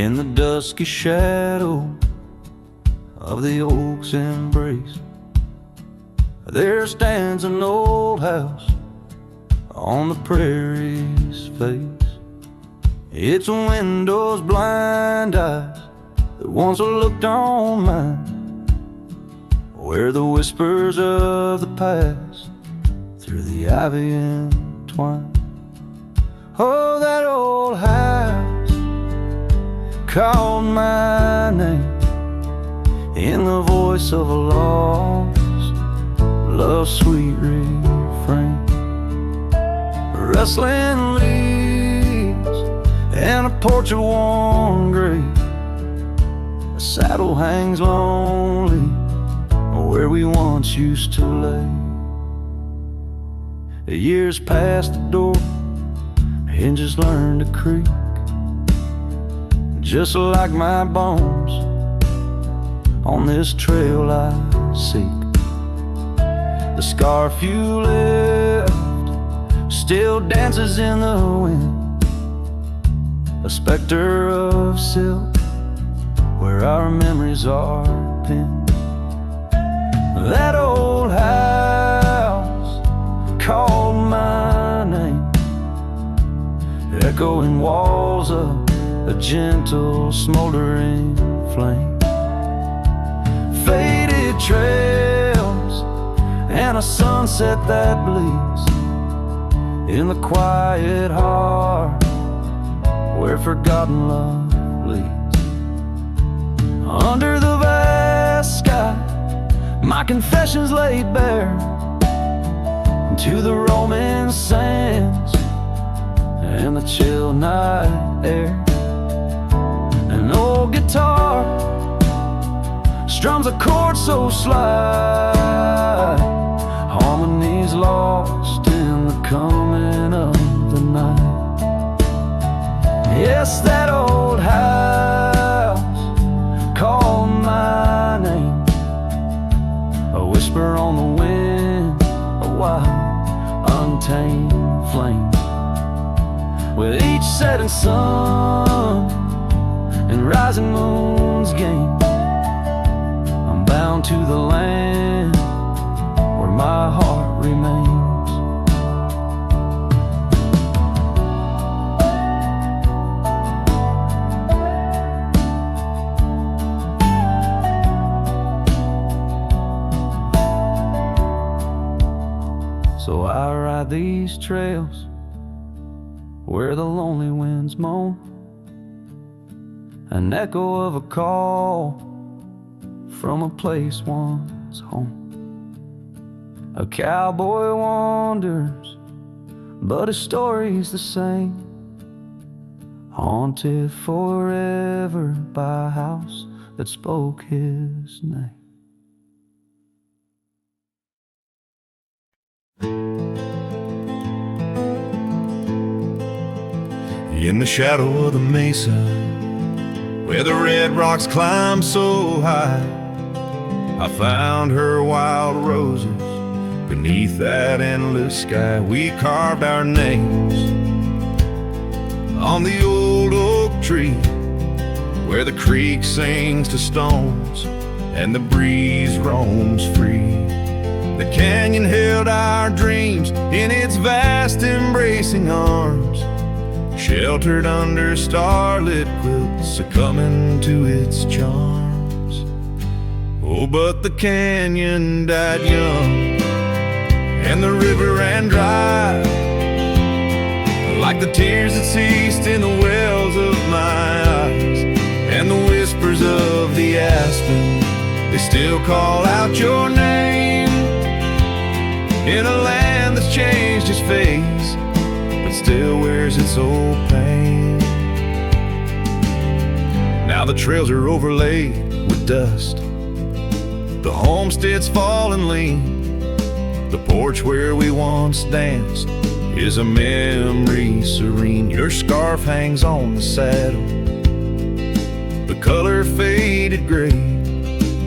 In the dusky shadow of the oak's embrace, there stands an old house on the prairie's face. Its windows blind eyes that once looked on mine, where the whispers of the past through the ivy entwine. Oh, that old house called my name in the voice of a lost love's sweet refrain. Rustling leaves and a porch of worn gray, a saddle hangs lonely where we once used to lay. The years past the door, hinges learn to creak, just like my bones on this trail I seek. The scarf you left still dances in the wind, a specter of silk where our memories are pinned. That old house called my name, echoing walls of a gentle smoldering flame. Faded trails and a sunset that bleeds in the quiet heart where forgotten love leads. Under the vast sky, my confessions laid bare to the roaming sands and the chill night air. An old guitar strums a chord so slight, harmonies lost in the coming of the night. Yes, that old house called my name, a whisper on the wind, a wild, untamed flame. With each setting sun and rising moon's game, I'm bound to the land where my heart remains. So I ride these trails where the lonely winds moan, an echo of a call from a place once home. A cowboy wanders, but his story's the same, haunted forever by a house that spoke his name. In the shadow of the mesa, where the red rocks climb so high, I found her wild roses beneath that endless sky. We carved our names on the old oak tree, where the creek sings to stones and the breeze roams free. The canyon held our dreams in its vast embracing arms, sheltered under starlit quilts, succumbing to its charms. Oh, but the canyon died young, and the river ran dry, like the tears that ceased in the wells of my eyes. And the whispers of the aspen, they still call out your name, in a land that's changed its face, but still wears its old pain. Now the trails are overlaid with dust, the homestead's fallen lean, the porch where we once danced is a memory serene. Your scarf hangs on the saddle, the color faded gray,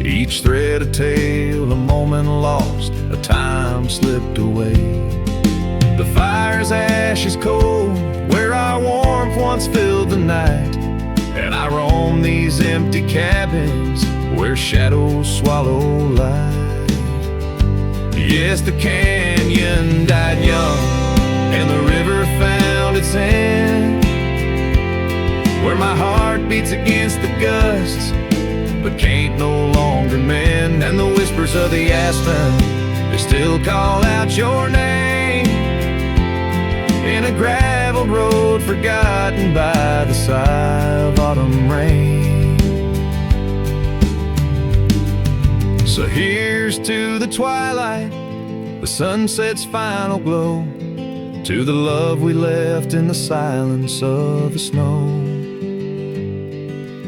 each thread a tale, a moment lost, a time slipped away. The fire's ashes cold, where our warmth once filled the night, And I roam these empty cabins where shadows swallow light. Yes, the canyon died young, and the river found its end, where my heart beats against the gusts, but can't no longer mend. And the whispers of the aspen, they still call out your name, in a gravel road forgotten by the sigh of autumn rain. So here's to the twilight, the sunset's final glow, to the love we left in the silence of the snow.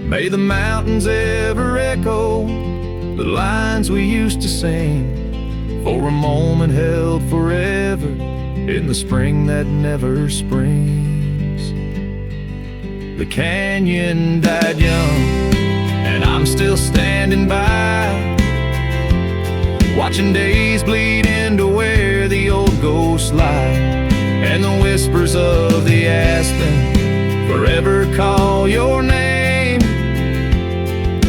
May the mountains ever echo the lines we used to sing, for a moment held forever in the spring that never springs. The canyon died young, and I'm still standing by, watching days bleed into where the old ghosts lie. And the whispers of the aspen forever call your name,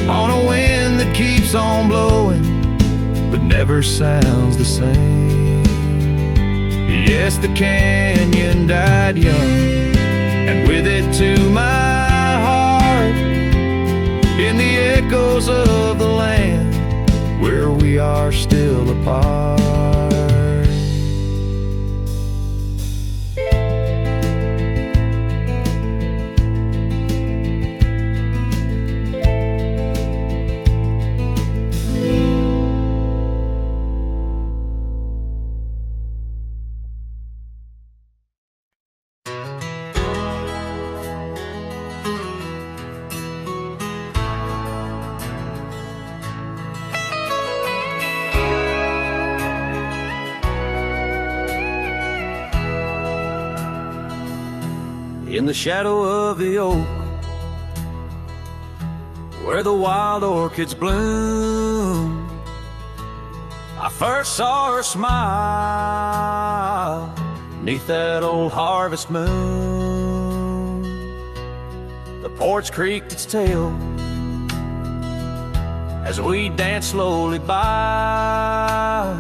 on a wind that keeps on blowing but never sounds the same. Yes, the canyon died young, and with it to my heart, in the echoes of the land where we are still apart. In the shadow of the oak, where the wild orchids bloom, I first saw her smile 'neath that old harvest moon. The porch creaked its tail as we danced slowly by,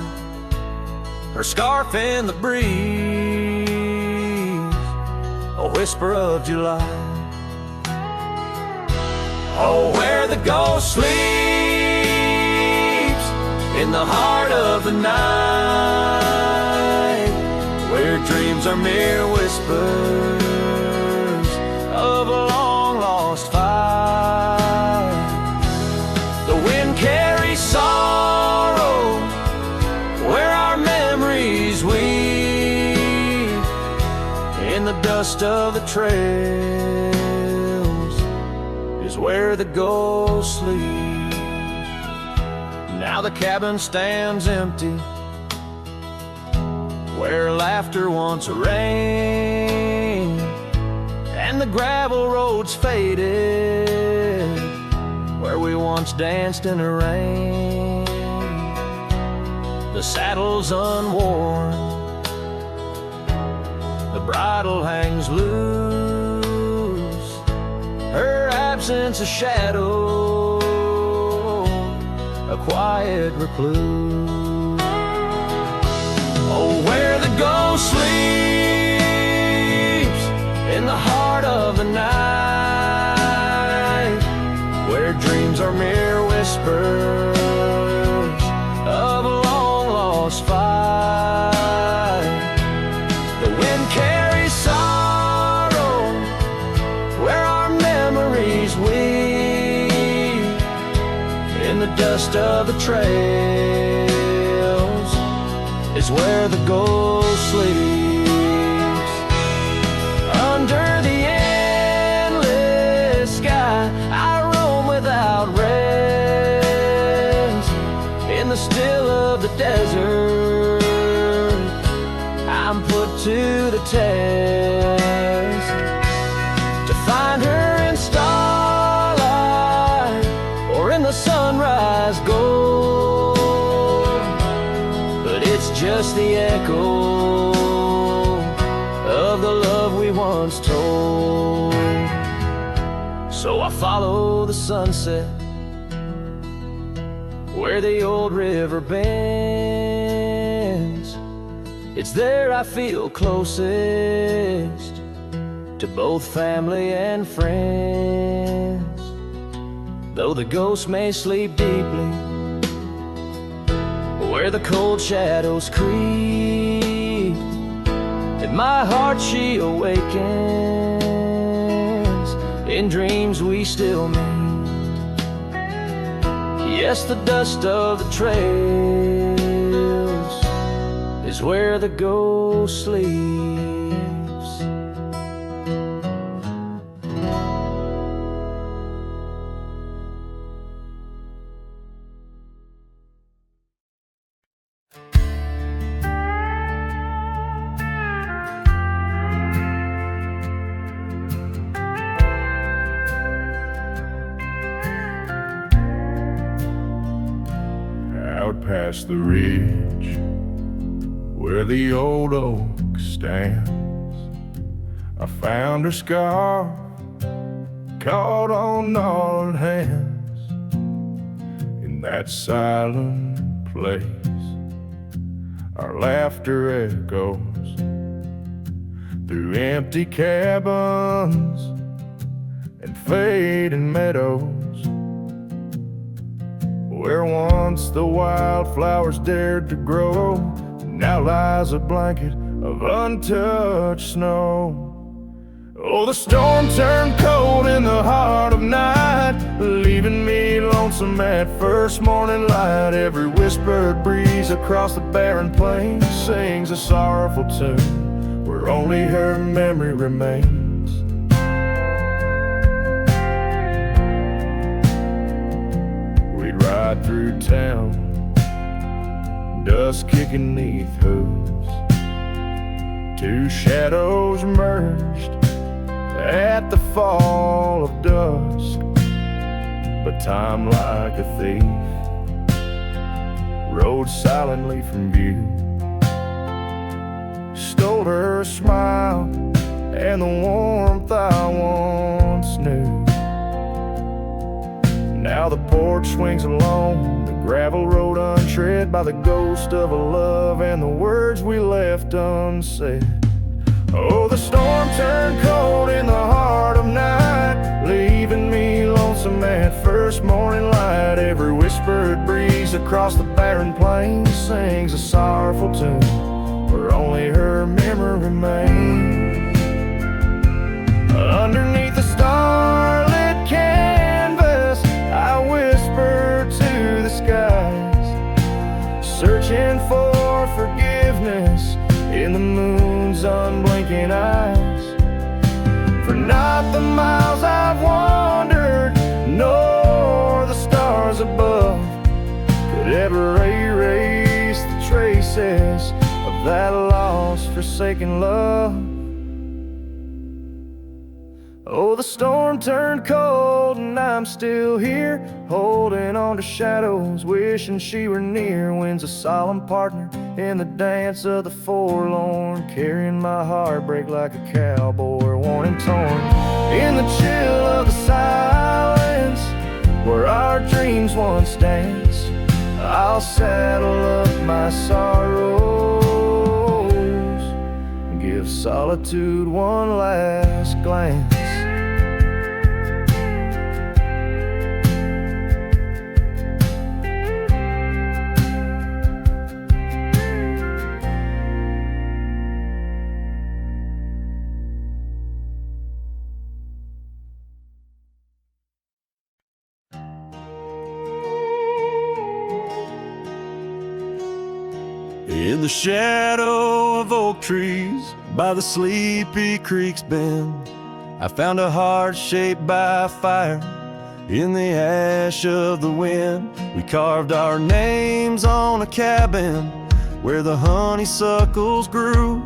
her scarf in the breeze, a whisper of July. Oh, where the ghost sleeps, in the heart of the night, where dreams are mere whispers of a long-lost fight. The wind carries sorrow where our memories weave, in the dust of the trails is where the ghost sleeps. Now the cabin stands empty, where laughter once reigned, and the gravel roads faded, where we once danced in the rain. The saddle's unworn, the bridle hangs loose, her absence a shadow, a quiet recluse. Oh, where the ghost sleeps, in the heart of the night, where dreams are mere whispers of a long-lost fight. The wind carries sorrow where our memories weave, in the dust of the trails is where the ghost sleeps. Under the endless sky I roam without rest, in the still of the desert I'm put to the test, to find her in starlight or in the sunrise gold. But it's just the echo of the love we once told. So So I follow the sunset where the old river bends. It's there I feel closest to both family and friends. Though the ghost may sleep deeply where the cold shadows creep, in my heart she awakens. In dreams we still meet. Yes, the dust of the trails is where the ghost sleeps. Out past the ridge where the old oak stands, I found her scarf caught on gnarled hands. In that silent place our laughter echoes through empty cabins and fading meadows, where once the wildflowers dared to grow, now lies a blanket of untouched snow. Oh, the storm turned cold in the heart of night, leaving me lonesome at first morning light. Every whispered breeze across the barren plains sings a sorrowful tune where only her memory remains. Ride through town, dust kicking 'neath hooves, two shadows merged at the fall of dusk. But time, like a thief, rode silently from view, stole her smile and the warmth I once knew. Now the porch swings along the gravel road untread by the ghost of a love and the words we left unsaid. Oh, the storm turned cold in the heart of night, leaving me lonesome at first morning light. Every whispered breeze across the barren plains sings a sorrowful tune where only her memory remains. Underneath the starlit canvas I whisper to the skies, searching for forgiveness in the moon's unblinking eyes. For not the miles I've wandered, nor the stars above could ever erase the traces of that lost, forsaken love. Oh, the storm turned cold and I'm still here, holding on to shadows, wishing she were near. Wind's a solemn partner in the dance of the forlorn, carrying my heartbreak like a cowboy, worn and torn. In the chill of the silence, where our dreams once danced, I'll saddle up my sorrows and give solitude one last glance. In the shadow of oak trees by the sleepy creek's bend, I found a heart shaped by fire in the ash of the wind. We carved our names on a cabin where the honeysuckles grew.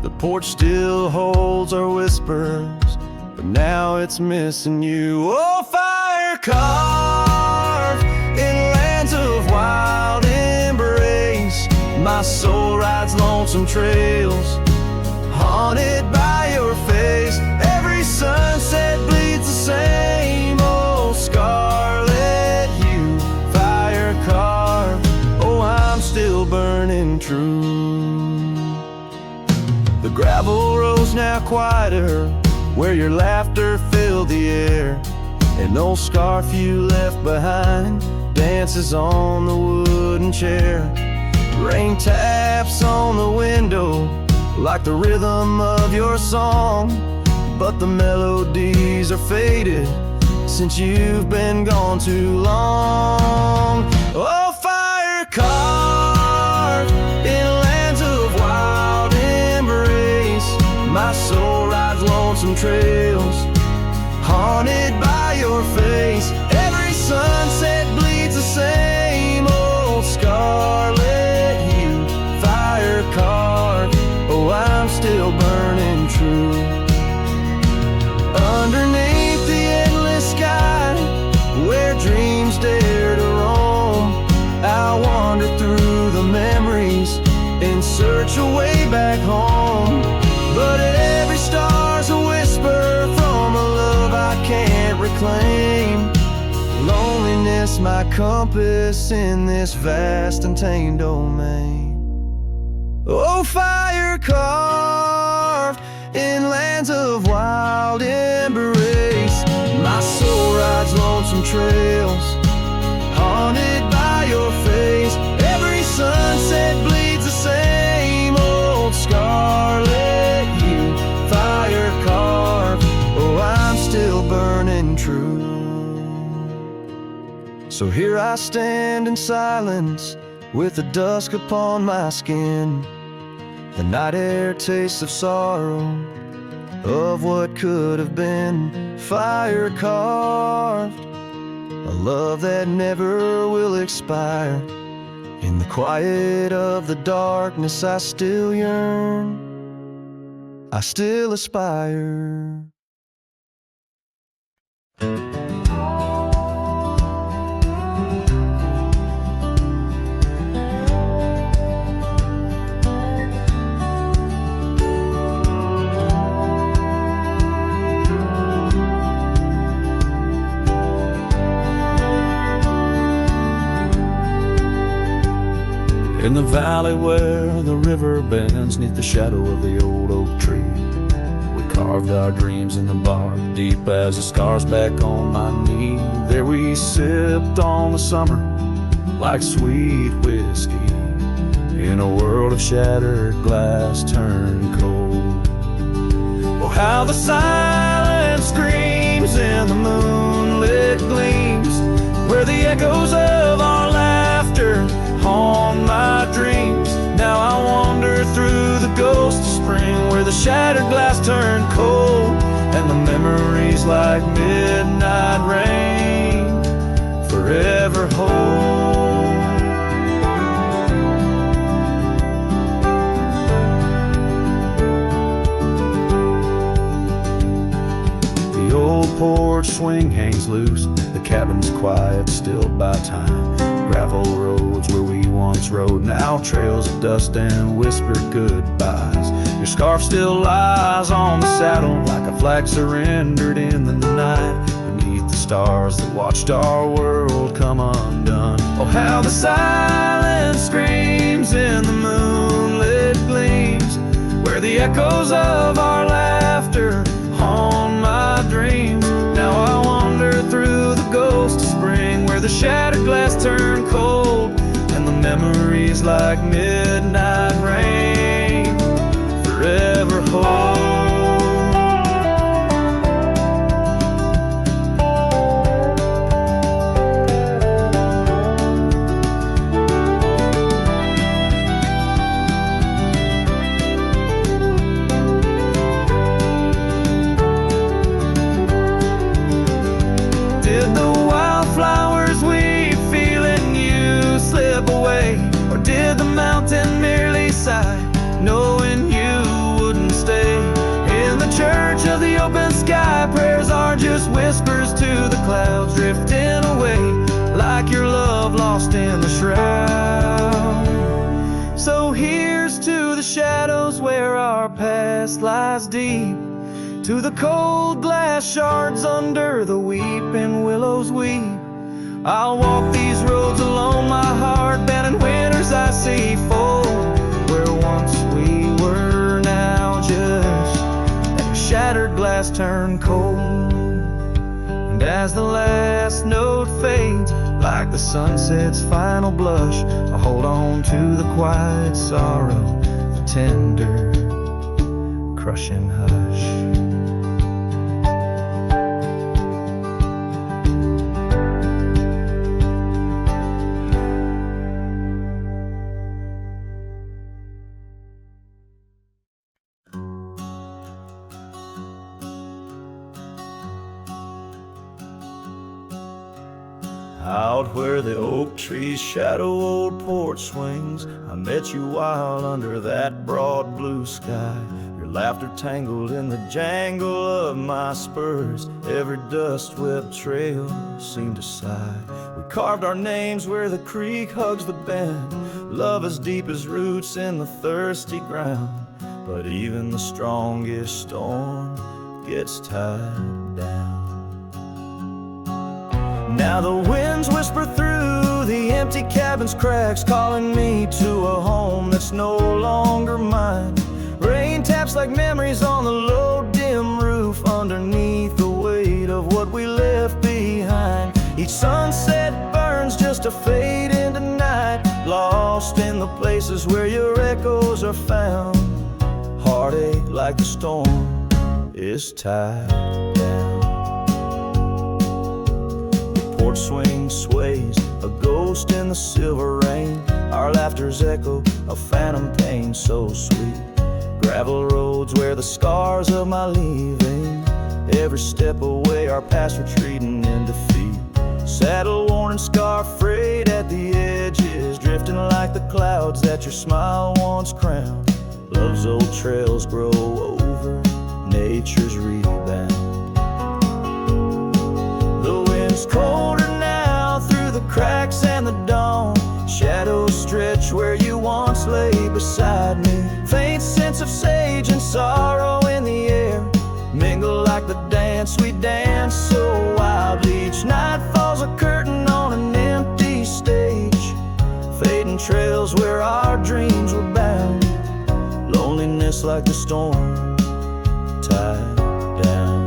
The porch still holds our whispers, but now it's missing you. Oh, fire carved in lands of wild embrace, my soul rides lonesome trails, haunted by your face. Every sunset bleeds the same. true. The gravel road's now quieter, where your laughter filled the air. An old scarf you left behind dances on the wooden chair. Rain taps on the window like the rhythm of your song, but the melodies are faded since you've been gone too long. Oh, fire carved in lands of wild embrace, my soul rides lonesome trails, haunted by your face. Every sunset bleeds the same old scarlet hue, fire carved, oh, I'm still burning true. Underneath the endless sky, where dreams dare to roam, I'll wander through the memories in search of way back home. But every star's a whisper from a love I can't reclaim. Loneliness my compass in this vast and tamed domain. Oh, fire carved in lands of wild embrace, my soul rides lonesome trails, haunted by your face. Every sunset bleeds the same old scarlet hue, fire carved, oh, I'm still burning true. So here I stand in silence, with the dusk upon my skin. The night air tastes of sorrow, of what could have been. Fire carved, a love that never will expire. In the quiet of the darkness I still yearn, I still aspire. In the valley where the river bends, 'neath the shadow of the old oak tree, we carved our dreams in the bark, deep as the scars back on my knee. There we sipped on the summer like sweet whiskey, in a world of shattered glass turned cold. Oh, how the silence screams in the moonlit gleams, where the echoes of our laughter haunt my dreams. Now I wander through the ghost of spring, where the shattered glass turned cold, and the memories like midnight rain forever hold. The old porch swing hangs loose, the cabin's quiet, still by time. Gravel roads where we once rode, now trails of dust and whispered goodbyes. Your scarf still lies on the saddle like a flag surrendered in the night, beneath the stars that watched our world come undone. Oh, how the silence screams in the moonlit gleams, where the echoes of our laughter haunt my dreams. Now I wander through the ghost of spring, where the shattered glass turned cold, and the memories like midnight rain forever hold. Did the wildflowers we feel in you slip away, or did the mountain merely sigh, knowing you wouldn't stay? In the church of the open sky, prayers are just whispers to the clouds, drifting away like your love lost in the shroud. So here's to the shadows where our past lies deep, to the cold glass shards under the weeping willows weep. I'll walk these roads alone, my heart bent in winters I see fold, shattered glass turn cold. And as the last note fades, like the sunset's final blush, I hold on to the quiet sorrow, the tender, crushing hush. Out where the oak trees shadow old porch swings, I met you wild under that broad blue sky. Your laughter tangled in the jangle of my spurs. Every dust-swept trail seemed to sigh. We carved our names where the creek hugs the bend. Love as deep as roots in the thirsty ground. But even the strongest storm gets tied down. Now the winds whisper through the empty cabin's cracks, calling me to a home that's no longer mine. Rain taps like memories on the low, dim roof, underneath the weight of what we left behind. Each sunset burns just to fade into night, lost in the places where your echoes are found. Heartache like the storm is tied down. Porch swing sways, a ghost in the silver rain. Our laughter's echo, a phantom pain so sweet. Gravel roads where the scars of my leaving. Every step away, our past retreating in defeat. Saddle worn and scar frayed at the edges, drifting like the clouds that your smile once crowned. Love's old trails grow over nature's rebound. It's colder now through the cracks and the dawn. Shadows stretch where you once lay beside me. Faint sense of sage and sorrow in the air mingle like the dance we dance so wildly. Each night falls a curtain on an empty stage, fading trails where our dreams were bound. Loneliness like the storm tied down.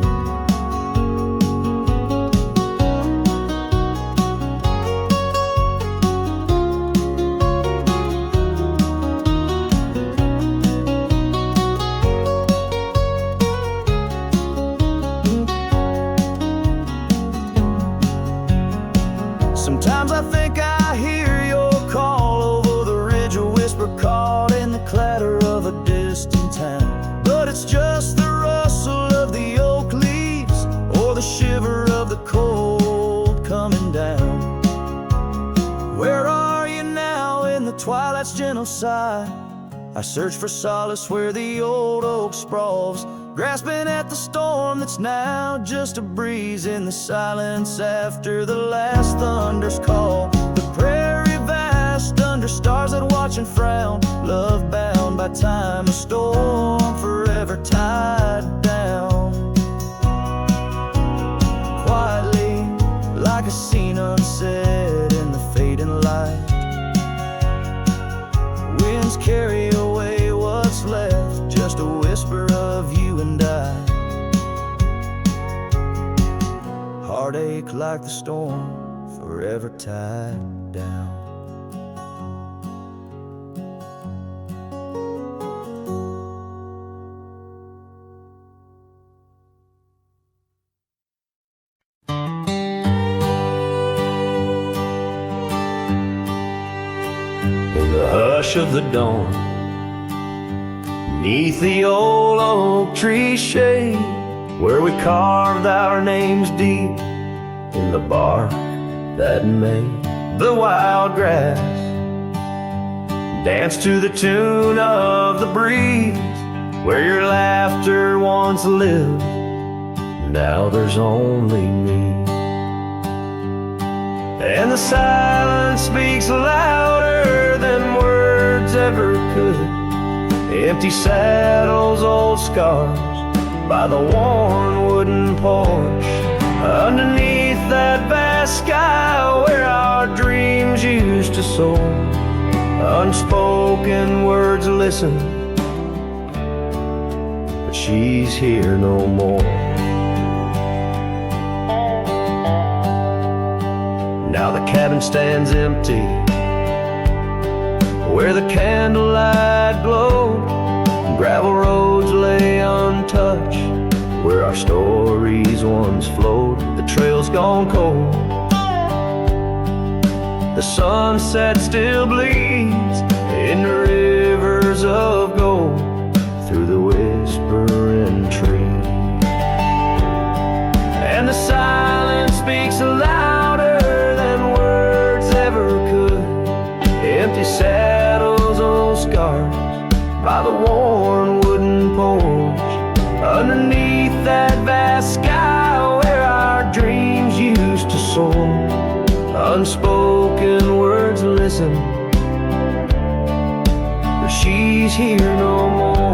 Sometimes I think I hear your call over the ridge, a whisper caught in the clatter of a distant town. But it's just the rustle of the oak leaves, or the shiver of the cold coming down. Where are you now in the twilight's gentle sigh? I search for solace where the old oak sprawls, grasping at the storm that's now just a breeze in the silence after the last thunder's call. The prairie vast under stars that watch and frown, love bound by time, a storm forever tied down. Quietly, like a scene unsaid in the fading light, winds carry away what's left, just a whisper of you and I. Heartache like the storm, forever tied down. In the hush of the dawn, beneath the old oak tree shade, where we carved our names deep in the bark that made the wild grass dance to the tune of the breeze, where your laughter once lived, now there's only me. And the silence speaks louder than words ever could. Empty saddles, old scars by the worn wooden porch, underneath that vast sky where our dreams used to soar. Unspoken words listen, but she's here no more. Now the cabin stands empty, where the candlelight glowed. Gravel roads lay untouched, where our stories once flowed. The trail's gone cold, the sunset still bleeds in the rivers of gold through the whispering trees. And the silence speaks louder than words ever could. Empty saddles, old scars by the worn wooden porch, underneath that vast sky where our dreams used to soar. Unspoken words listen, but she's here no more.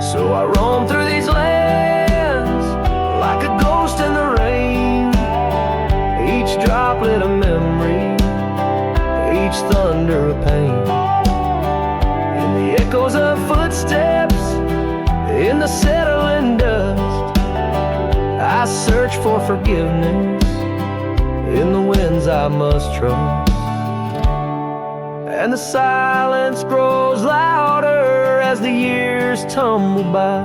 So I roam through these lands like a ghost in the rain, each droplet a memory, each thunder a pain. In the echoes of footsteps, in the settling dust, I search for forgiveness in the winds I must trust. And the silence grows louder as the years tumble by.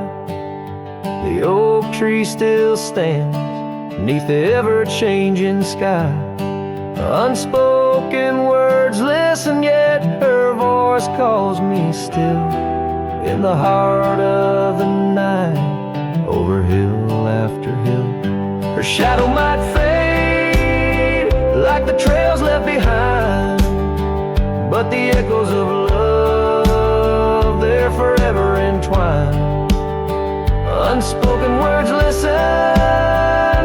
The oak tree still stands beneath the ever-changing sky. Unspoken words listen, yet her voice calls me still. In the heart of the night, over hill after hill, her shadow might fade like the trails left behind, but the echoes of love, they're forever entwined. Unspoken words listen,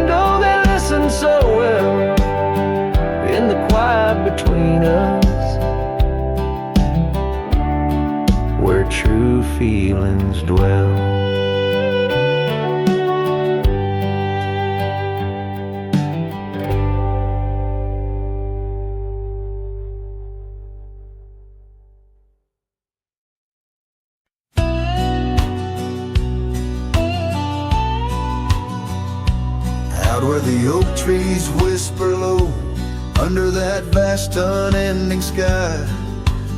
oh they listen so well. In the quiet between us, where true feelings dwell. Out where the oak trees whisper low, under that vast unending sky,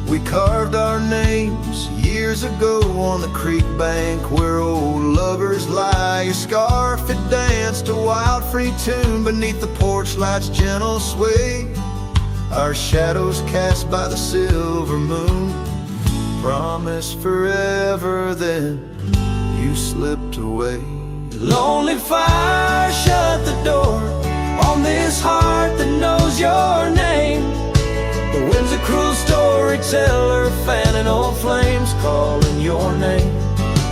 we carved our names years ago on the creek bank where old lovers lie. Your scarf, it danced a wild free tune beneath the porch light's gentle sway. Our shadows cast by the silver moon promised forever, then you slipped away. Lonely fire, shut the door on this heart that knows your name. The wind's a cruel storyteller, fanning old flames, calling your name.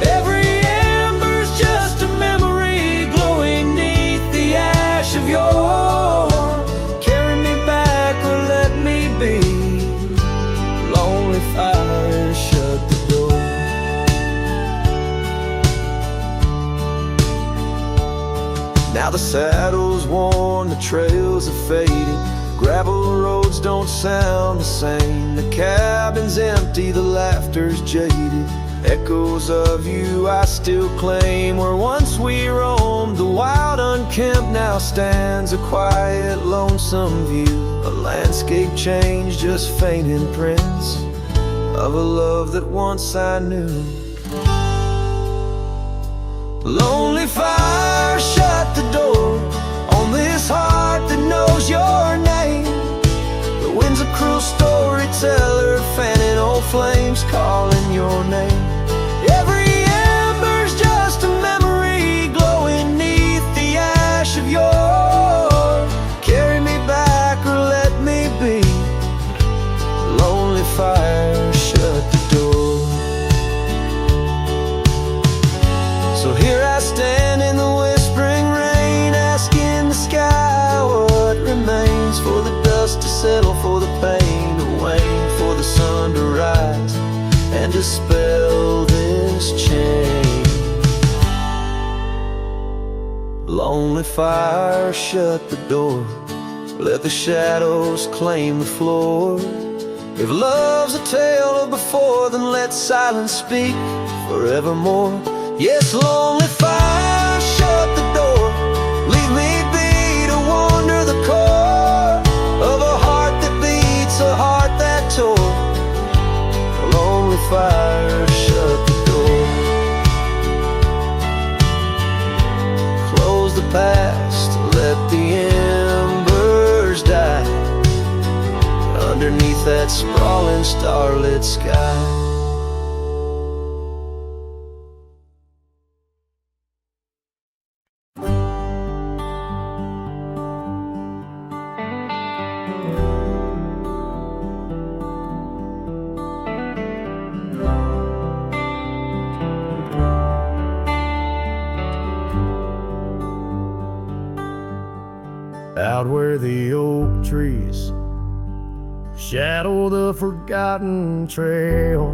Every ember's just a memory glowing neath the ash of yore. Carry me back or let me be. Lonely fire, shut the door. Now the saddle's worn, the trails are faded, gravel roads don't sound the same. The cabin's empty, the laughter's jaded. Echoes of you I still claim. Where once we roamed, the wild unkempt now stands a quiet, lonesome view. A landscape change, just faint imprints of a love that once I knew. Lonely fire, shut the door on this heart that knows your name. The wind's a cruel storyteller, fanning old flames, calling your name. Every ember's just a memory glowing neath the ash of yore. Carry me back or let me be. Lonely fire, shut the door. So here I stand in the whispering rain, asking the sky what remains. For the dust to settle, for the pain to wane, for the sun to rise and dispel this chain. Lonely fire, shut the door. Let the shadows claim the floor. If love's a tale of before, then let silence speak forevermore. Yes, lonely fire, shut the door. Leave me be to wander the core of a heart that beats, a heart that tore. Lonely fire, shut the door. Close the past, let the embers die underneath that sprawling starlit sky. Out where the oak trees shadow the forgotten trail,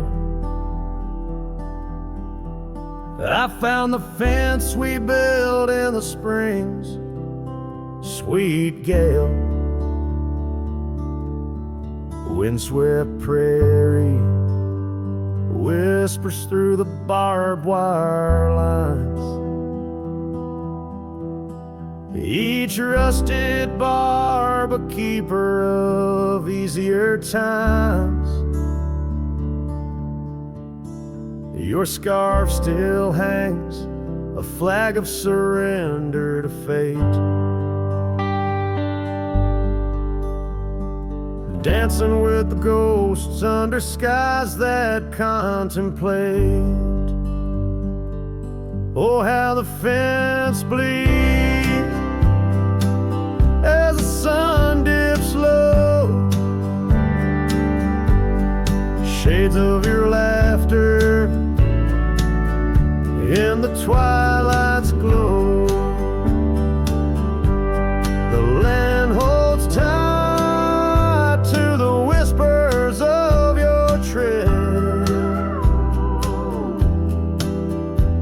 I found the fence we built in the spring's sweet gale. Windswept prairie whispers through the barbed wire lines. Each rusted barb a keeper of easier times. Your scarf still hangs, a flag of surrender to fate, dancing with the ghosts under skies that contemplate. Oh, how the fence bleeds as the sun dips low. Shades of your laughter in the twilight's glow. The land holds tight to the whispers of your tread.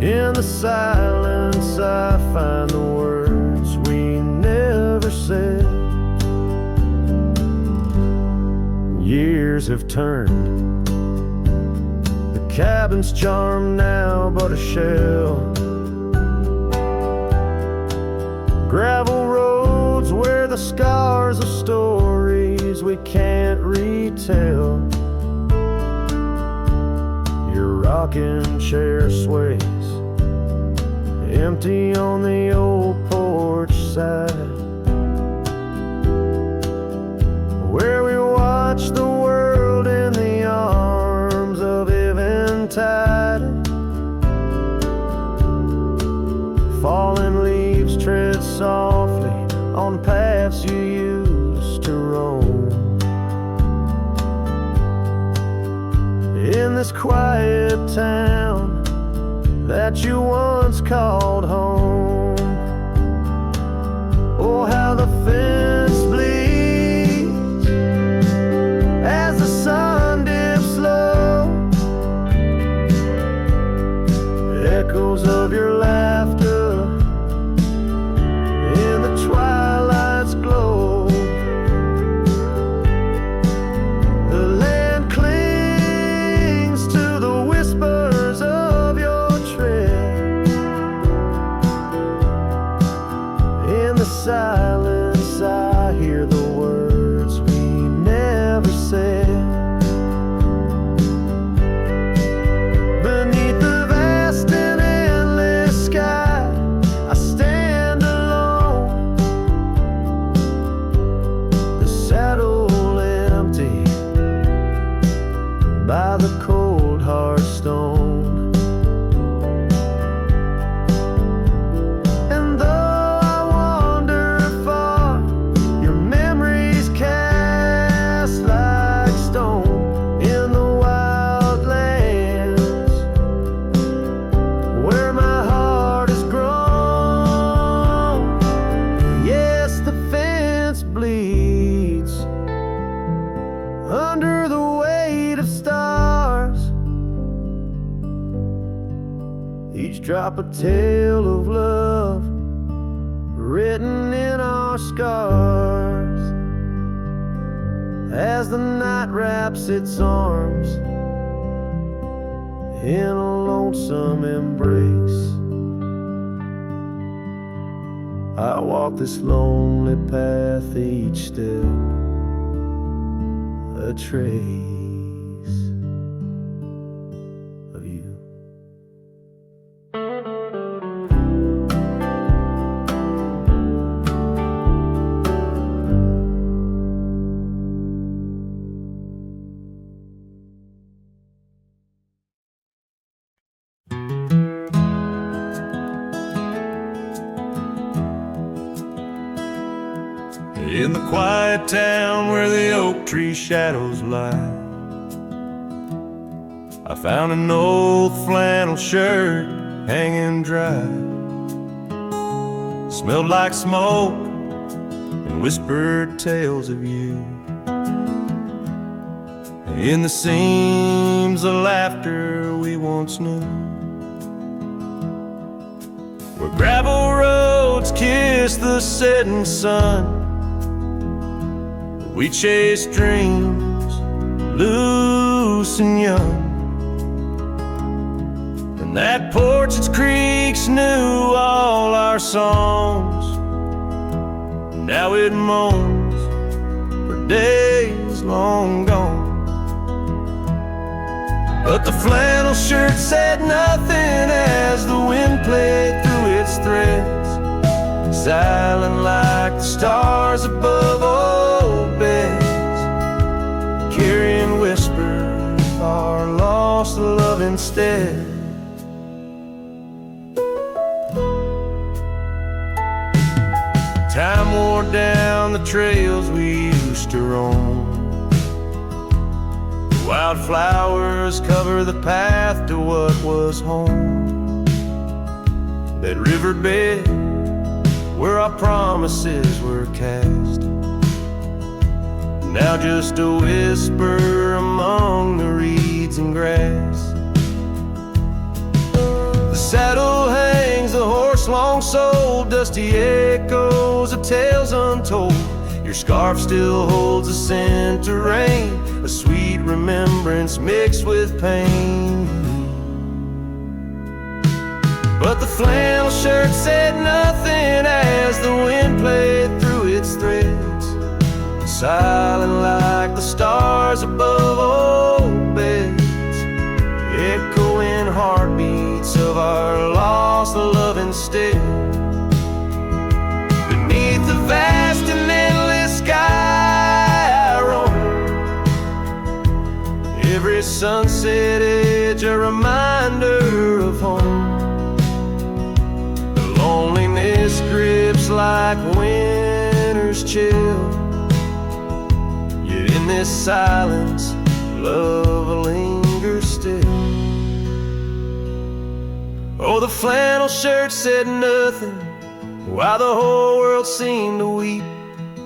In the silence I find the words we never said. Years have turned, the cabin's charm now but a shell. Gravel roads where the scars of stories we can't retell. Your rocking chair sways empty on the old porch side, where we watch the world in the arms of eventide. Fallen leaves tread softly on paths you used to roam. In this quiet town that you once called home. Oh, how the fence bleeds as the sun dips low. Echoes of your laughter in the twilight's glow. The land clings to the whispers of your tread. In the silence I hear the words we never said. Beneath the vast and endless sky I stand alone, the saddle empty by the cold hard stone. And though I wander far, your memories cast like stone in the wild lands where my heart has grown. Yes, the fence bleeds under the weight of stars, each drop a tale of love written in our scars. As the night night wraps its arms in a lonesome embrace. I walk this lonely path, each step a trace of you. In the quiet town where the oak tree shadows lie, I found an old flannel shirt hanging dry. Smelled like smoke and whispered tales of you. In the seams of laughter we once knew, where gravel roads kiss the setting sun, we chased dreams loose and young. And that porch, its creaks knew all our songs. Now it moans for days long gone. But the flannel shirt said nothing as the wind played through its threads, silent like the stars above old beds, carrying whispers of our lost love instead. Time wore down the trails we used to roam. Wildflowers cover the path to what was home. That riverbed where our promises were cast, now just a whisper among the reeds and grass. The saddle hangs, the horse long sold, dusty echoes of tales untold. Your scarf still holds a scent of rain, a sweet remembrance mixed with pain. But the flannel shirt said nothing as the wind played through its threads, silent like the stars above old beds, echoing heartbeats of our lost love instead. Beneath the vast and endless sky I roam, every sunset edge a reminder of home. Loneliness grips like winter's chill, yet in this silence, love lingers still. Oh, the flannel shirt said nothing while the whole world seemed to weep.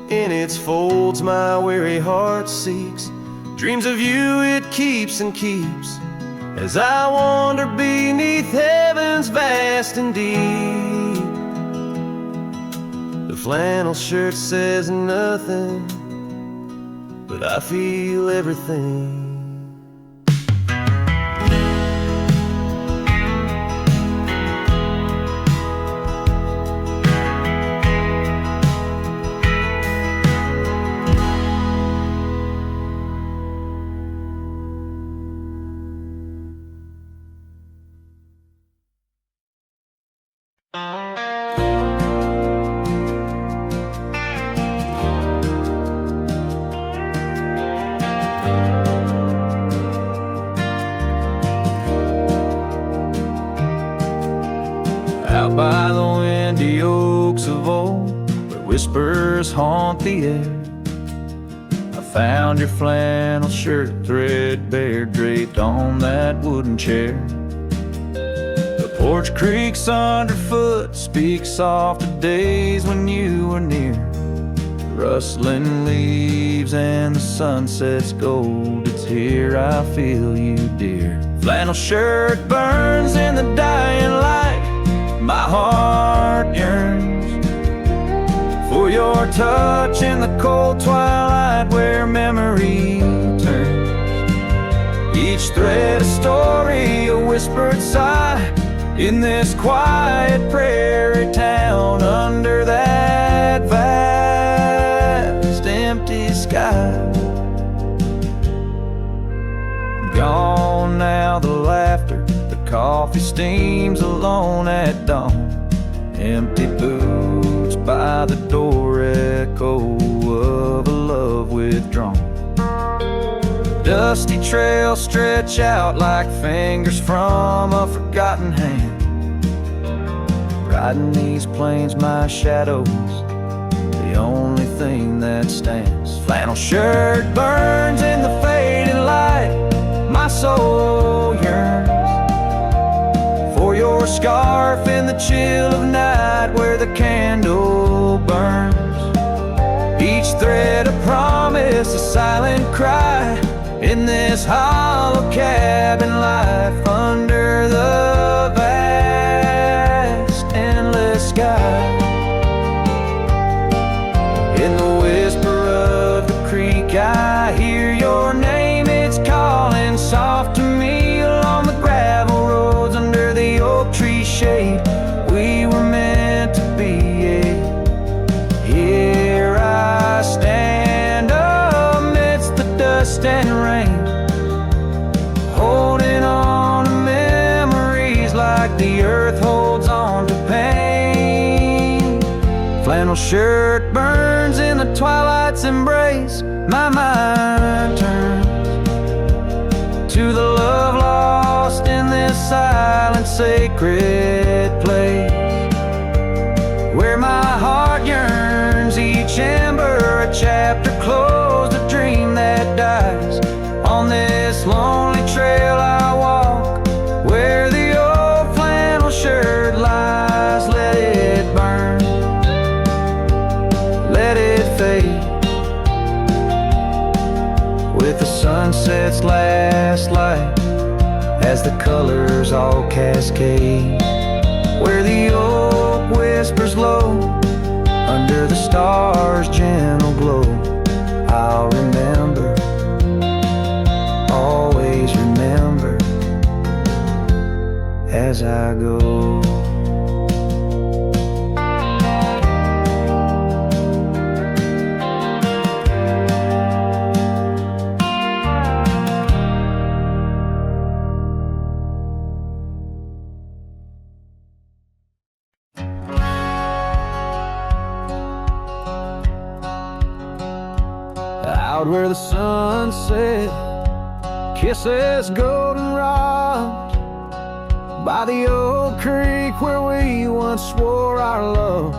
In its folds my weary heart seeks, dreams of you it keeps and keeps, as I wander beneath heaven's vast and deep. The flannel shirt says nothing, but I feel everything. Out by the windy oaks of old, where whispers haunt the air, I found your flannel shirt threadbare draped on that wooden chair. The porch creaks underfoot, speaks soft of days when you were near. The rustling leaves and the sunset's gold, it's here I feel you dear. Flannel shirt burns in the dying light, my heart yearns for your touch in the cold twilight where memory turns. Each thread a story, a whispered sigh, in this quiet prairie town under that vast empty sky. Gone now the laughter, the coffee steams alone at dawn. Empty boots by the door, echo of a love withdrawn. Dusty trails stretch out like fingers from a forgotten hand. Riding these plains, my shadow's the only thing that stands. Flannel shirt burns in the fading light, my soul yearns for your scarf in the chill of night where the candle burns. Each thread a promise, a silent cry, in this hollow cabin life under the vast endless sky. In the whisper of the creek I hear your name, it's calling soft to me along the gravel roads under the oak tree shade. We were meant to be, here I stand amidst the dust and rain, holding on to memories like the earth holds on to pain. Flannel shirt burns in the twilight's embrace, my mind turns to the love lost in this silent sacred place, where my heart yearns, each ember a chapter closed, a dream that dies. On this lonely trail I walk, where the old flannel shirt lies. Let it burn, let it fade, with the sunset's last light as the colors all cascade, where the oak whispers low under the stars' gentle glow. I'll remember, always remember, as I go. Out where the sunset kisses goldenrod, by the old creek where we once swore our love,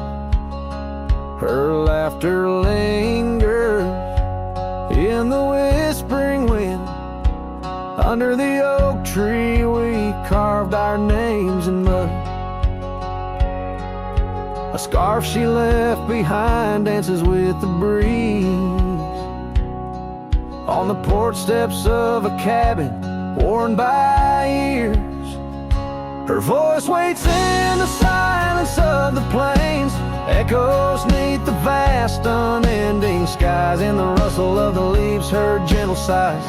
her laughter lingers in the whispering wind. Under the oak tree we carved our names in mud. A scarf she left behind dances with the breeze on the porch steps of a cabin worn by years. Her voice waits in the silence of the plains, echoes neath the vast unending skies. In the rustle of the leaves her gentle sighs,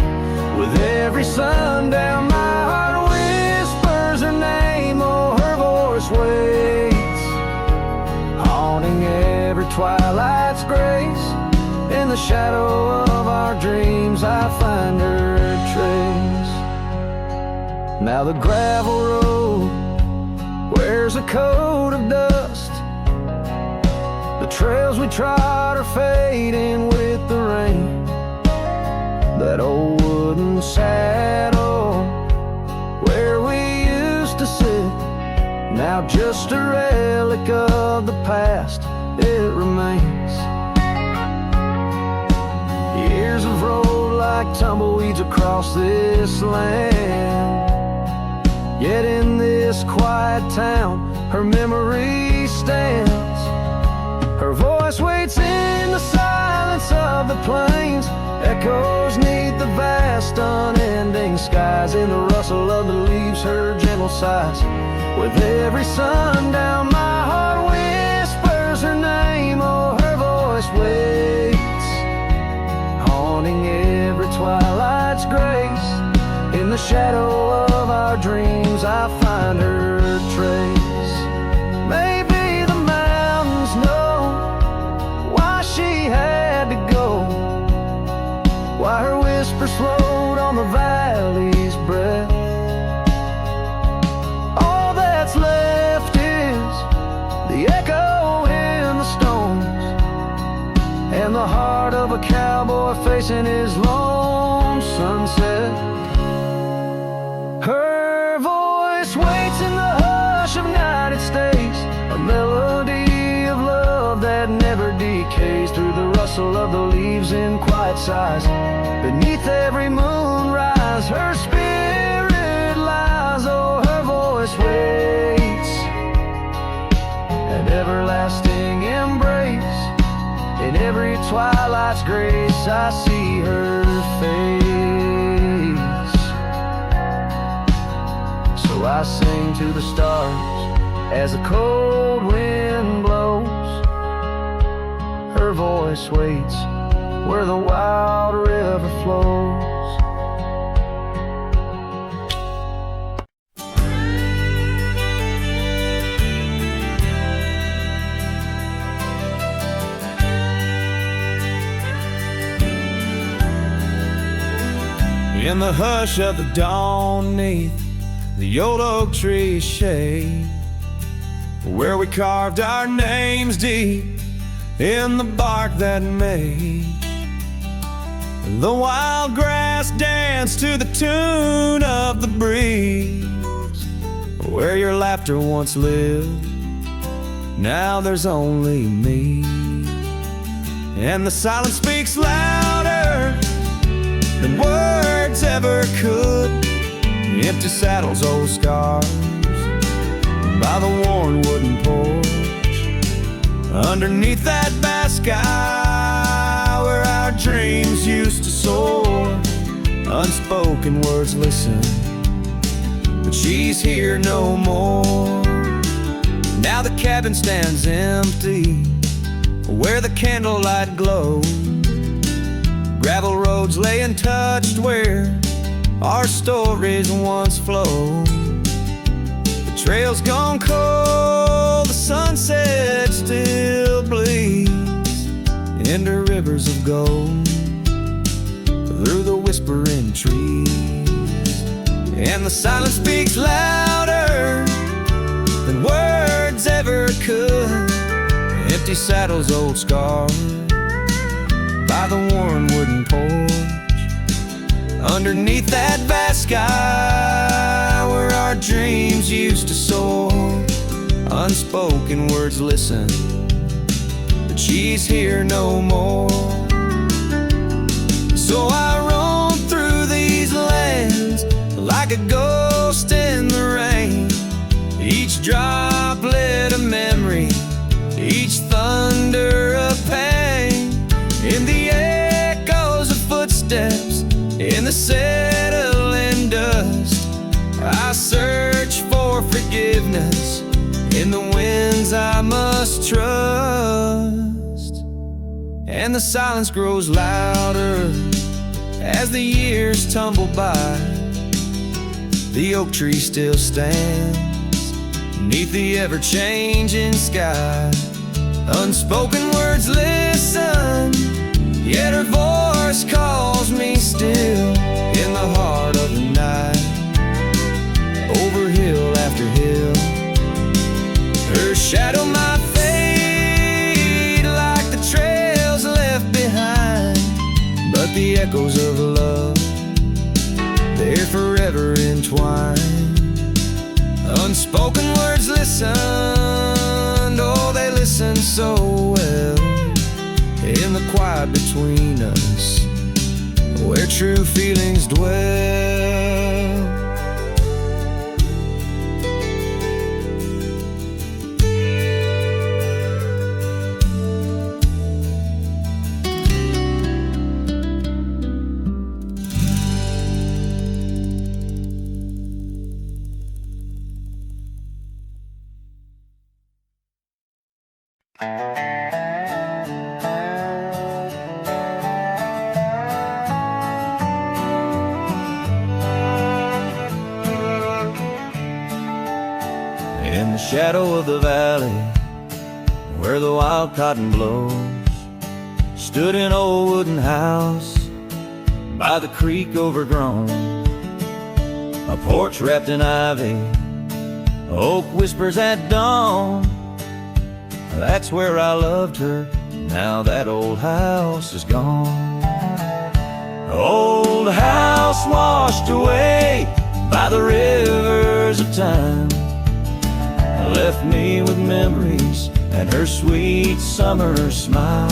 with every sundown my heart whispers her name. Oh, her voice waits, haunting every twilight's grace. In the shadow of our dreams I find her trace. Now the gravel road wears a coat of dust, the trails we trod are fading with the rain. That old wooden saddle where we used to sit, now just a relic of the past, it remains. Years have rolled like tumbleweeds across this land, yet in this quiet town her memory stands. Her voice waits in the silence of the plains, echoes neath the vast unending skies. In the rustle of the leaves her gentle sighs, with every sundown my heart whispers her name. Oh, her voice waits, haunting every twilight's grace. In the shadow of our dreams I find her trace. Maybe the mountains know why she had to go, why her whisper slowed on the valley's breath. All that's left is the echo in the stones and the heart of a cowboy facing his lone sunset. Her voice waits in the hush of night, it stays a melody of love that never decays. Through the rustle of the leaves in quiet sighs, beneath every moonrise, her spirit lies. Oh, her voice waits, an everlasting embrace. In every twilight's grace I see her face. So I sing to the stars as the cold wind blows. Her voice waits where the wild river flows. In the hush of the dawn, neath the old oak tree's shade, where we carved our names deep in the bark that made the wild grass dance to the tune of the breeze. Where your laughter once lived, now there's only me, and the silence speaks louder than words ever could. Empty saddles, old scars by the worn wooden porch, underneath that vast sky where our dreams used to soar. Unspoken words listen, but she's here no more. Now the cabin stands empty where the candlelight glows. Gravel roads lay untouched where our stories once flowed. The trail's gone cold, the sunset still bleeds into rivers of gold through the whispering trees. And the silence speaks louder than words ever could. Empty saddles, old scars by the worn wooden porch, underneath that vast sky where our dreams used to soar. Unspoken words listen, but she's here no more. So I roam through these lands like a ghost in the rain, each droplet a memory, each thunder a pain. In the echoes of footsteps, in the settling dust, I search for forgiveness in the winds I must trust. And the silence grows louder as the years tumble by. The oak tree still stands beneath the ever-changing sky. Unspoken words listen, yet her voice calls me still in the heart of the night. Over hill after hill, her shadow might fade like the trails left behind, but the echoes of love, they're forever entwined. Unspoken words listen, oh, they listen so well in the quiet between us where true feelings dwell. shadow of the valley where the wild cotton blows, stood an old wooden house by the creek overgrown. A porch wrapped in ivy, oak whispers at dawn. That's where I loved her, now that old house is gone. Old house washed away by the rivers of time, left me with memories and her sweet summer smile.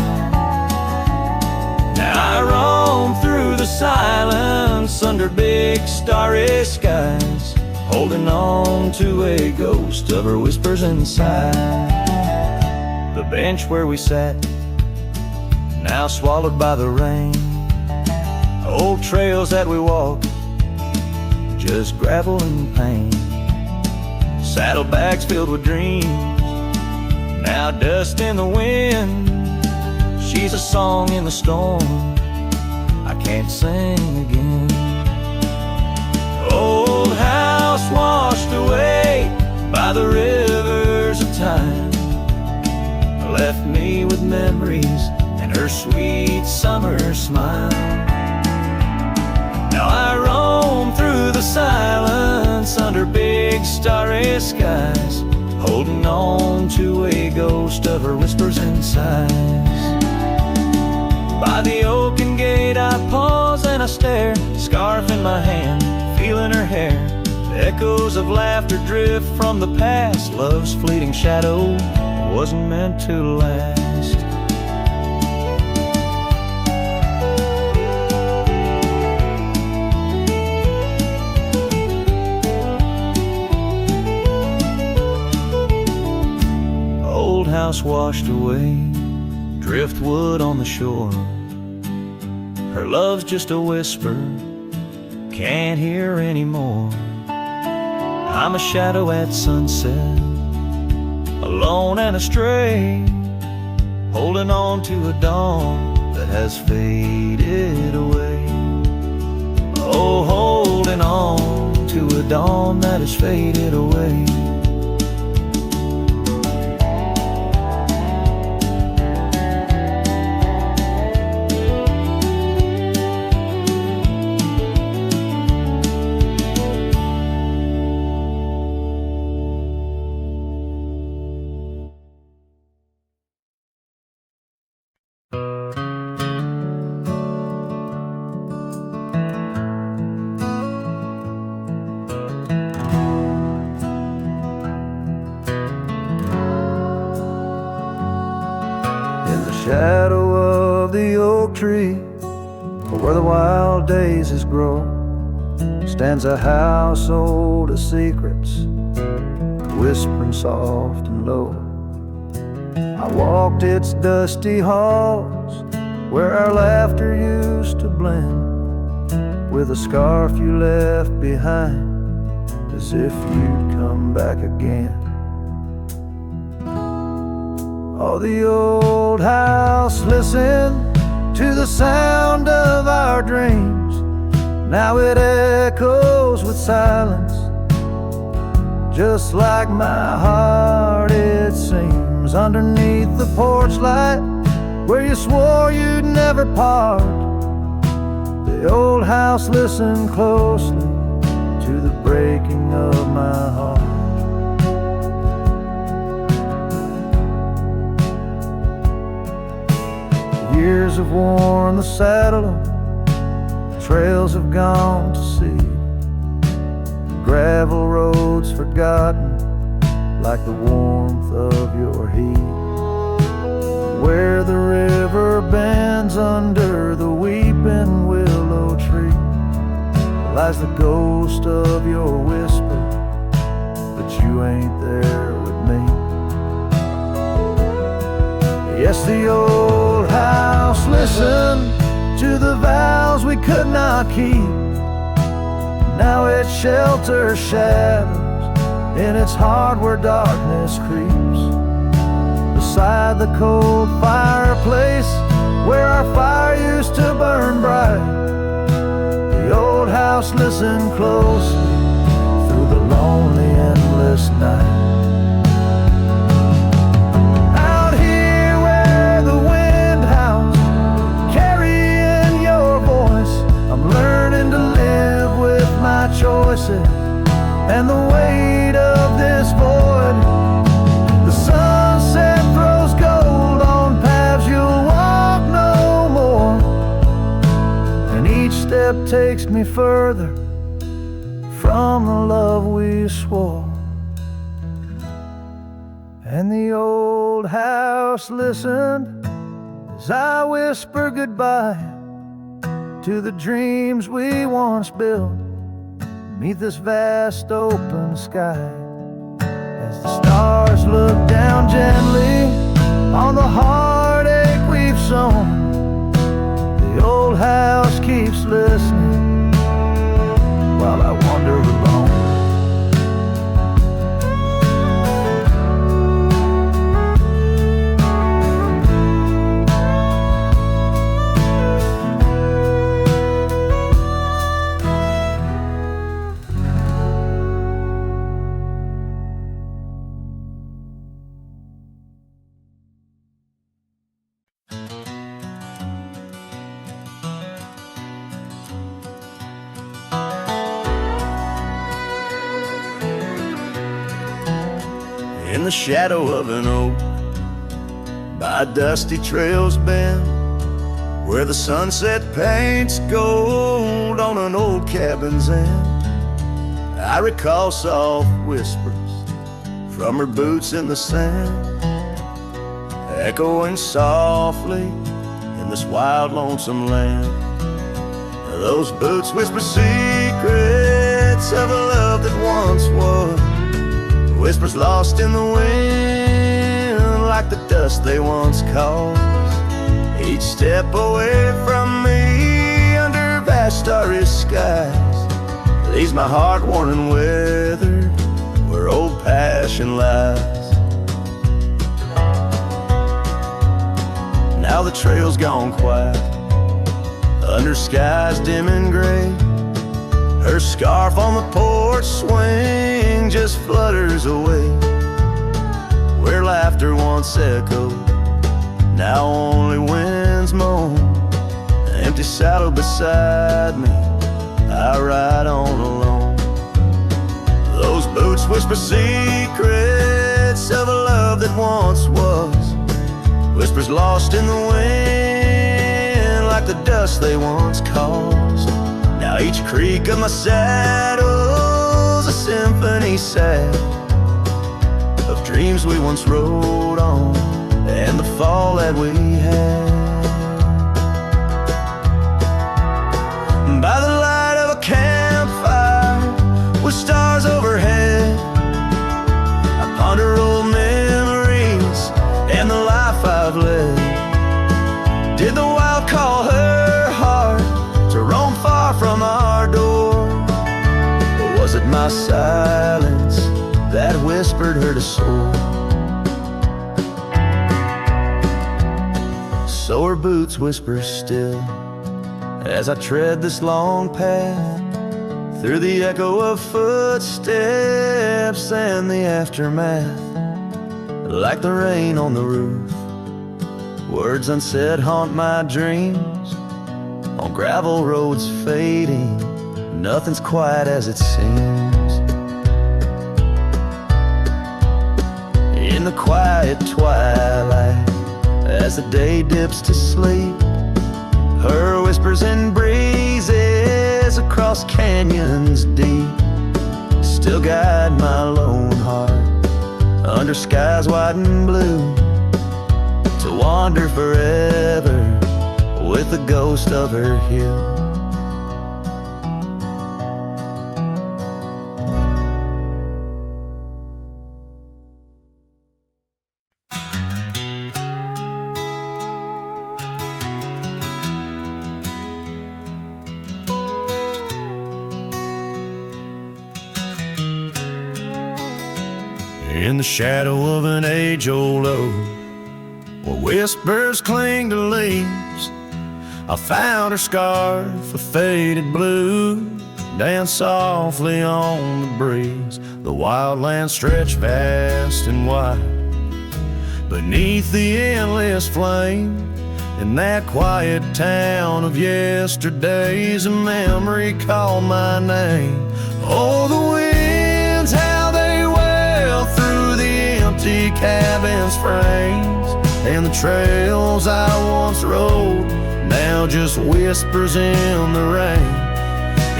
Now I roam through the silence under big starry skies, holding on to a ghost of her whispers inside. The bench where we sat, now swallowed by the rain. Old trails that we walked, just gravel and pain. Saddlebags filled with dreams, now dust in the wind. She's a song in the storm, I can't sing again. Old house washed away by the rivers of time, left me with memories and her sweet summer smile. Now I roam through the silence under big starry skies, holding on to a ghost of her whispers and sighs. By the oaken gate I pause and I stare, scarf in my hand, feeling her hair. Echoes of laughter drift from the past, love's fleeting shadow wasn't meant to last. Old house washed away, driftwood on the shore. Her love's just a whisper, can't hear anymore. I'm a shadow at sunset, alone and astray, holding on to a dawn that has faded away. Oh, holding on to a dawn that has faded away. Shadow of the oak tree, where the wild daisies grow, stands a house old of secrets, whispering soft and low. I walked its dusty halls, where our laughter used to blend with a scarf you left behind, as if you'd come back again. Oh, the old house listened to the sound of our dreams. Now it echoes with silence, just like my heart it seems. Underneath the porch light, where you swore you'd never part, the old house listened closely to the breaking of my heart. Years have worn the saddle, trails have gone to seed, gravel roads forgotten like the warmth of your heat. Where the river bends under the weeping willow tree lies the ghost of your whisper, but you ain't there with me. Yes, the old house listened to the vows we could not keep. Now it shelters shadows in its heart where darkness creeps. Beside the cold fireplace where our fire used to burn bright, the old house listened closely through the lonely endless night. step takes me further from the love we swore. And the old house listened as I whisper goodbye to the dreams we once built beneath this vast open sky. As the stars look down gently on the heartache we've sown, the old house keeps listening while I wander alone. In the shadow of an oak, by dusty trails bend, where the sunset paints gold on an old cabin's end, I recall soft whispers from her boots in the sand, echoing softly in this wild, lonesome land. Those boots whisper secrets of a love that once was, whispers lost in the wind like the dust they once caused. Each step away from me under vast starry skies leaves my heart worn and weathered where old passion lies. Now the trail's gone quiet under skies dim and gray. Her scarf on the porch swing just flutters away. Where laughter once echoed, now only winds moan. An empty saddle beside me, I ride on alone. Those boots whisper secrets of a love that once was, whispers lost in the wind like the dust they once caused. Now each creak of my saddle's a symphony sad of dreams we once rode on and the fall that we had. By the light of a campfire with stars overhead, I ponder old memories and the life I've led. Did the wild call her heart to roam far from our door? Or was it my silence that whispered her to soar? So her boots whisper still as I tread this long path through the echo of footsteps and the aftermath. Like the rain on the roof, words unsaid haunt my dreams. On gravel roads fading, nothing's quite as it seems. In the quiet twilight, as the day dips to sleep, her whispers and breezes across canyons deep still guide my lone heart under skies white and blue, to wander forever with the ghost of her hill. In the shadow of an age-old oak, where whispers cling to leaves, I found her scarf of faded blue, dance softly on the breeze. The wild land stretched vast and wide beneath the endless flame. In that quiet town of yesterdays, a memory called my name. Oh, the winds, how they wail through the empty cabin's frames, and the trails I once rode now just whispers in the rain.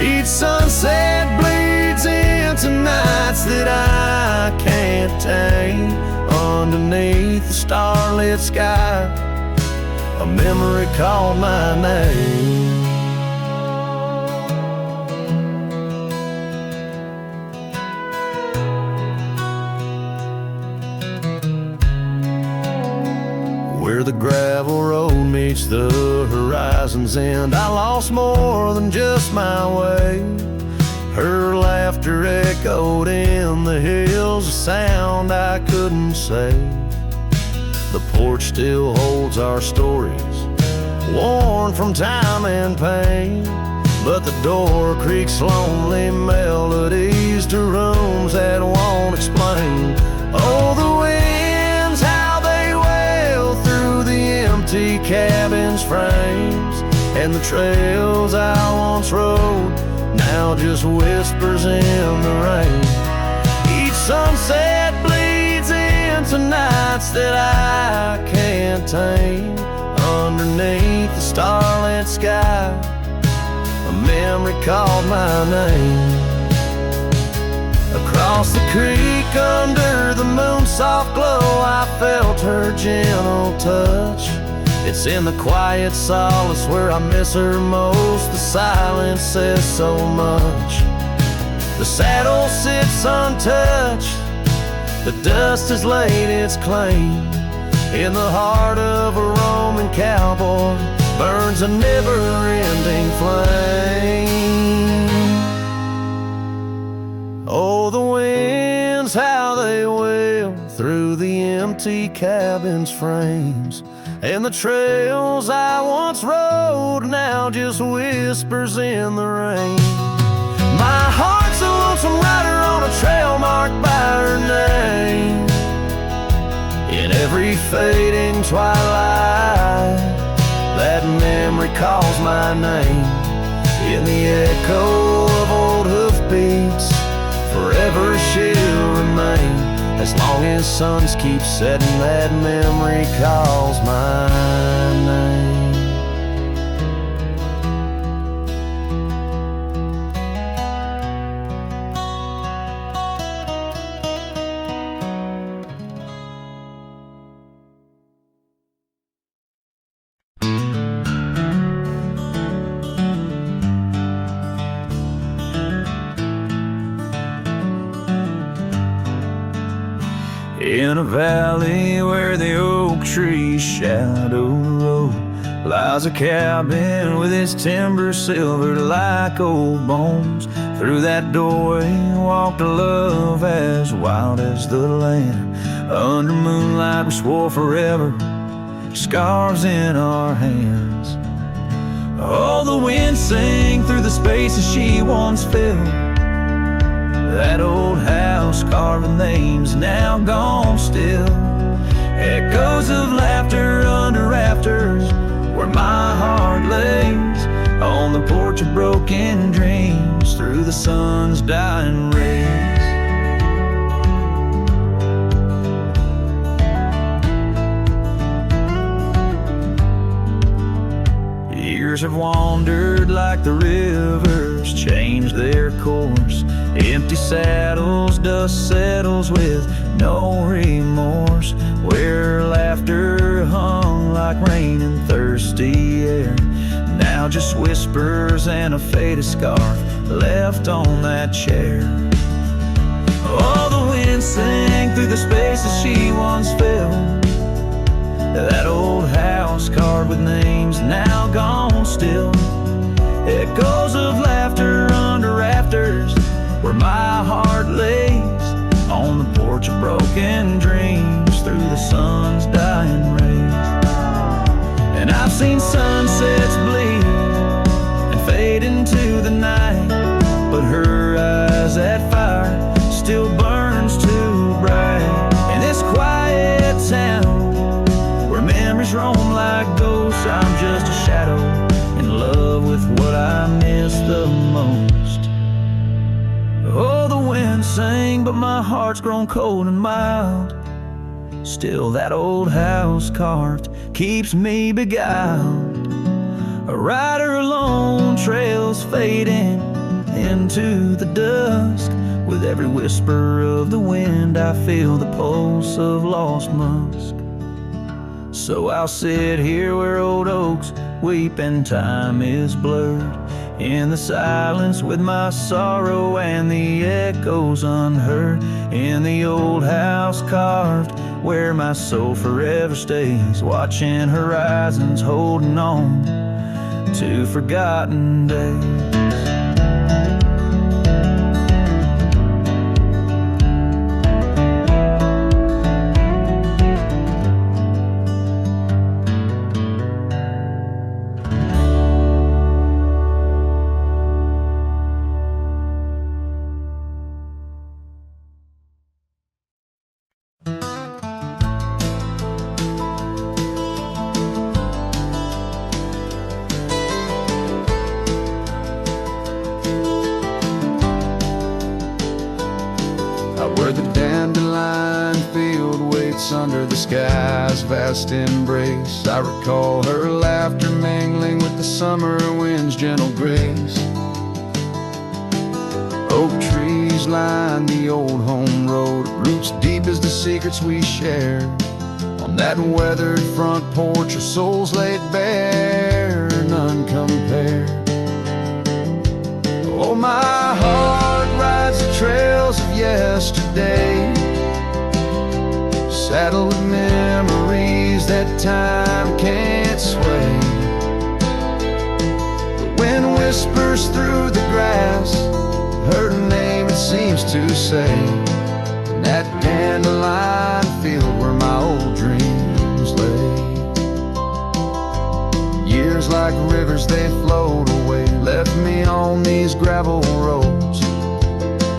Each sunset bleeds into nights that I can't tame. Underneath the starlit sky, a memory called my name. Where the gravel road meets the horizon's end, I lost more than just my way. Her laughter echoed in the hills, a sound I couldn't say. The porch still holds our stories, worn from time and pain, but the door creaks lonely melodies to rooms that won't explain. Oh, the winds, how they wail through the empty cabin's frames, and the trails I once rode now just whispers in the rain. Each sunset bleeds into nights that I can't tame. Underneath the starlit sky, a memory called my name. Across the creek under the moon's soft glow, I felt her gentle touch. It's in the quiet solace where I miss her most. The silence says so much. The saddle sits untouched, the dust has laid its claim. In the heart of a Roman cowboy burns a never-ending flame. Oh, the winds, how they wail through the empty cabin's frames, and the trails I once rode now just whispers in the rain. My heart's a lonesome rider on a trail marked by her name. In every fading twilight, that memory calls my name. In the echo of old hoofbeats, forever she'll remain. As long as suns keep setting, that memory calls my name. In a valley where the oak trees shadow the road, lies a cabin with its timber silvered like old bones. Through that doorway walked a love as wild as the land. Under moonlight we swore forever, scarves in our hands. Oh, the wind sang through the spaces she once filled. That old house carving names now gone still. Echoes of laughter under rafters where my heart lays. On the porch of broken dreams through the sun's dying rays. Years have wandered like the rivers, changed their course. Empty saddles, dust settles with no remorse. Where laughter hung like rain in thirsty air, now just whispers and a faded scarf left on that chair. Oh, the wind sang through the spaces she once filled. That old house carved with names now gone still. Echoes of laughter under rafters where my heart lays. On the porch of broken dreams through the sun's dying rays. And I've seen sunsets bleed and fade into the night, but her eyes, that fire still burns too bright. In this quiet town where memories roam like ghosts, I'm just a shadow in love with what I miss the most. Oh, the wind sang, but my heart's grown cold and mild. Still that old house carved keeps me beguiled. rider alone, trails fading into the dusk. With every whisper of the wind, I feel the pulse of lost musk. So I'll sit here where old oaks weep and time is blurred, in the silence with my sorrow and the echoes unheard, in the old house carved where my soul forever stays, watching horizons, holding on to forgotten days. Where the dandelion field waits under the sky's vast embrace, I recall her laughter mingling with the summer wind's gentle grace. Oak trees line the old home road, roots deep as the secrets we shared. On that weathered front porch, our souls laid bare, none compared. Oh, my heart rides the trails of yesterday, saddled with memories that time can't sway. The wind whispers through the grass, her name it seems to say, in that dandelion field where my old dreams lay. Years like rivers they flowed away, left me on these gravel roads,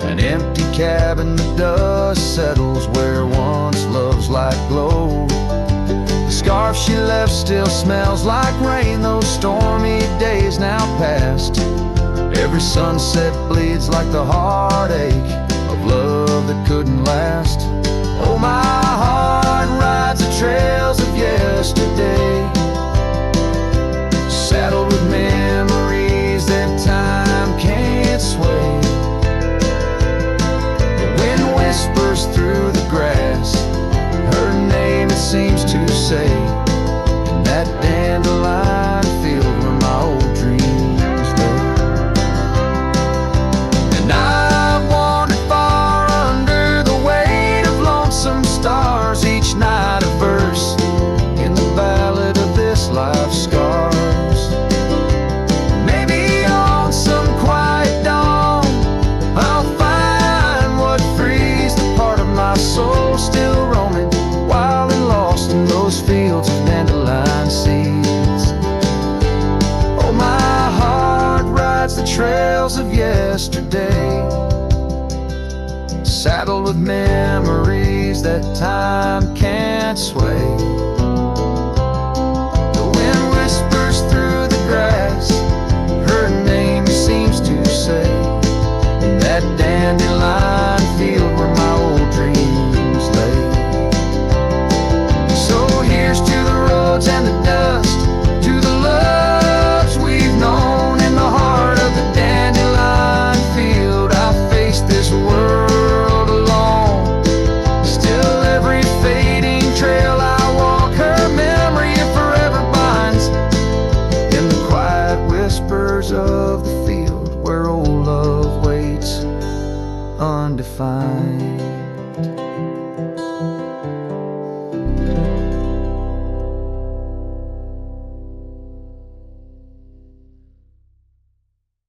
an empty cabin, the dust settles where once love's light glowed. The scarf she left still smells like rain, those stormy days now past. Every sunset bleeds like the heartache of love that couldn't last. Oh, my heart rides the trails of yesterday, saddled with memories that time can't sway. Whispers through the grass, her name it seems to say, in that dandelion field where my old dreams lay. And I've wandered far under the weight of lonesome stars, each night a verse in the ballad of this life's scars. Maybe on some quiet dawn I'll find what frees my soul still roaming, wild and lost in those fields of dandelion seeds. Oh, my heart rides the trails of yesterday, saddled with memories that time can't sway. The wind whispers through the grass, her name seems to say, in that dandelion field where my old dreams lay. So here's to the roads and the dust, to the loves we've known in the heart of the dandelion field. I faced this world alone, still every fading trail I walk, her memory forever binds, in the quiet whispers of the field where old love waits undefined.